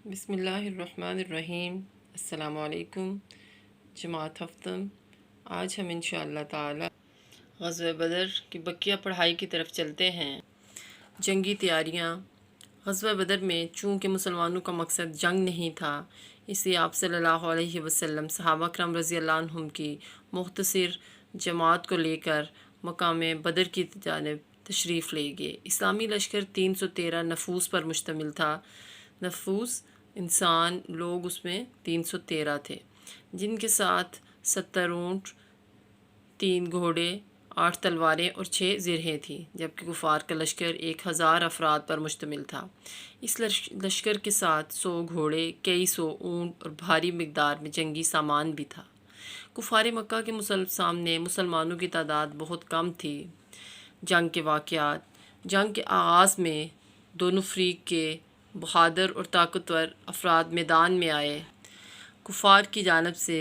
بسم اللہ الرحمن الرحیم۔ السلام علیکم جماعت ہفتم۔ آج ہم انشاءاللہ تعالی غزوہ بدر کی بقیہ پڑھائی کی طرف چلتے ہیں۔ جنگی تیاریاں۔ غزوہ بدر میں چونکہ مسلمانوں کا مقصد جنگ نہیں تھا، اس لیے آپ صلی اللہ علیہ وسلم صحابہ کرام رضی اللہ عنہم کی مختصر جماعت کو لے کر مقام بدر کی جانب تشریف لے گئے۔ اسلامی لشکر 313 نفوس پر مشتمل تھا۔ نفوس انسان لوگ اس میں 313 تھے، جن کے ساتھ 70 اونٹ، 3 گھوڑے، 8 تلواریں اور 6 زرہیں تھیں، جبکہ کفار کا لشکر 1000 افراد پر مشتمل تھا۔ اس لشکر کے ساتھ 100 گھوڑے، کئی سو اونٹ اور بھاری مقدار میں جنگی سامان بھی تھا۔ کفار مکہ کے سامنے مسلمانوں کی تعداد بہت کم تھی۔ جنگ کے واقعات۔ جنگ کے آغاز میں دونوں فریق کے بہادر اور طاقتور افراد میدان میں آئے۔ کفار کی جانب سے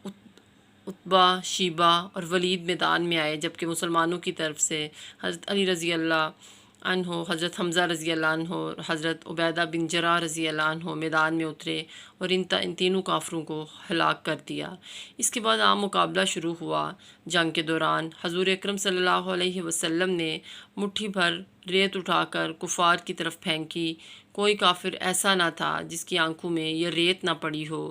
عتبہ، شیبہ اور ولید میدان میں آئے، جبکہ مسلمانوں کی طرف سے حضرت علی رضی اللہ عنہ، حضرت حمزہ رضی اللہ عنہ اور حضرت عبیدہ بن جراح رضی اللہ عنہ میدان میں اترے اور ان تینوں کافروں کو ہلاک کر دیا۔ اس کے بعد عام مقابلہ شروع ہوا۔ جنگ کے دوران حضور اکرم صلی اللہ علیہ وسلم نے مٹھی بھر ریت اٹھا کر کفار کی طرف پھینکی۔ کوئی کافر ایسا نہ تھا جس کی آنکھوں میں یہ ریت نہ پڑی ہو۔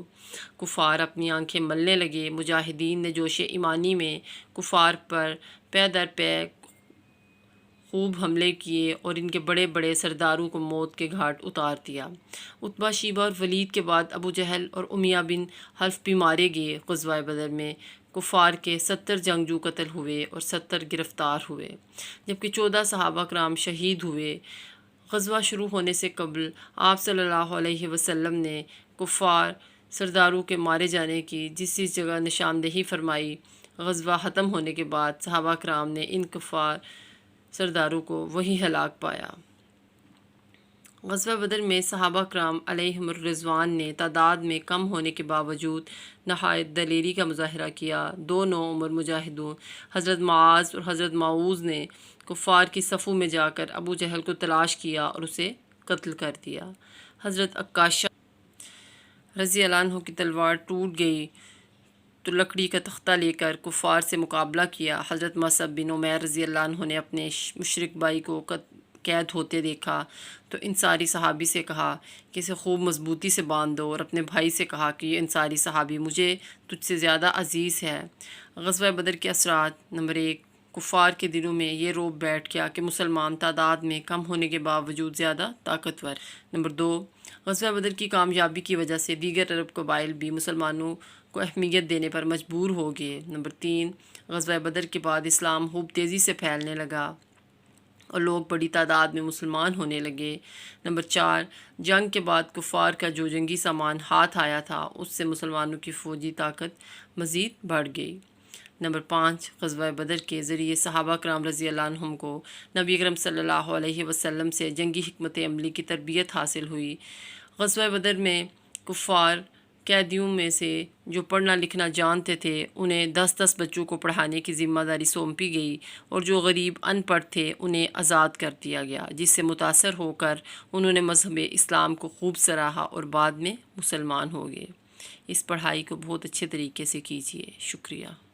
کفار اپنی آنکھیں ملنے لگے۔ مجاہدین نے جوش ایمانی میں کفار پر پے در پے خوب حملے کیے اور ان کے بڑے بڑے سرداروں کو موت کے گھاٹ اتار دیا۔ عتبہ، شیبہ اور ولید کے بعد ابو جہل اور امیہ بن حلف بھی مارے گئے۔ غزوہ بدر میں کفار کے 70 جنگجو قتل ہوئے اور 70 گرفتار ہوئے، جبکہ 14 صحابہ کرام شہید ہوئے۔ غزوہ شروع ہونے سے قبل آپ صلی اللہ علیہ وسلم نے کفار سرداروں کے مارے جانے کی جس جگہ نشاندہی فرمائی، غزوہ ختم ہونے کے بعد صحابہ کرام نے ان کفار سرداروں کو وہیں ہلاک پایا۔ غزوہ بدر میں صحابہ کرام علیہم الرضوان نے تعداد میں کم ہونے کے باوجود نہایت دلیری کا مظاہرہ کیا۔ دو نوعمر مجاہدوں حضرت معاذ اور حضرت معوذ نے کفار کی صفوں میں جا کر ابو جہل کو تلاش کیا اور اسے قتل کر دیا۔ حضرت عکاشہ رضی اللہ عنہ کی تلوار ٹوٹ گئی تو لکڑی کا تختہ لے کر کفار سے مقابلہ کیا۔ حضرت مصعب بن عمیر رضی اللہ عنہ نے اپنے مشرک بھائی کو قید ہوتے دیکھا تو انصاری صحابی سے کہا کہ اسے خوب مضبوطی سے باندھ دو، اور اپنے بھائی سے کہا کہ یہ انصاری صحابی مجھے تجھ سے زیادہ عزیز ہے۔ غزوہ بدر کے اثرات۔ نمبر 1، کفار کے دلوں میں یہ رعب بیٹھ گیا کہ مسلمان تعداد میں کم ہونے کے باوجود زیادہ طاقتور۔ نمبر 2، غزوہ بدر کی کامیابی کی وجہ سے دیگر عرب قبائل بھی مسلمانوں کو اہمیت دینے پر مجبور ہو گئے۔ نمبر 3، غزوہ بدر کے بعد اسلام خوب تیزی سے پھیلنے لگا اور لوگ بڑی تعداد میں مسلمان ہونے لگے۔ نمبر 4، جنگ کے بعد کفار کا جو جنگی سامان ہاتھ آیا تھا اس سے مسلمانوں کی فوجی طاقت مزید بڑھ گئی۔ نمبر 5، غزوہ بدر کے ذریعے صحابہ کرام رضی اللہ عنہم کو نبی اکرم صلی اللہ علیہ وسلم سے جنگی حکمت عملی کی تربیت حاصل ہوئی۔ غزوہ بدر میں کفار قیدیوں میں سے جو پڑھنا لکھنا جانتے تھے انہیں 10 بچوں کو پڑھانے کی ذمہ داری سونپی گئی، اور جو غریب ان پڑھ تھے انہیں آزاد کر دیا گیا، جس سے متاثر ہو کر انہوں نے مذہب اسلام کو خوب سراہا اور بعد میں مسلمان ہو گئے۔ اس پڑھائی کو بہت اچھے طریقے سے کیجیے۔ شکریہ۔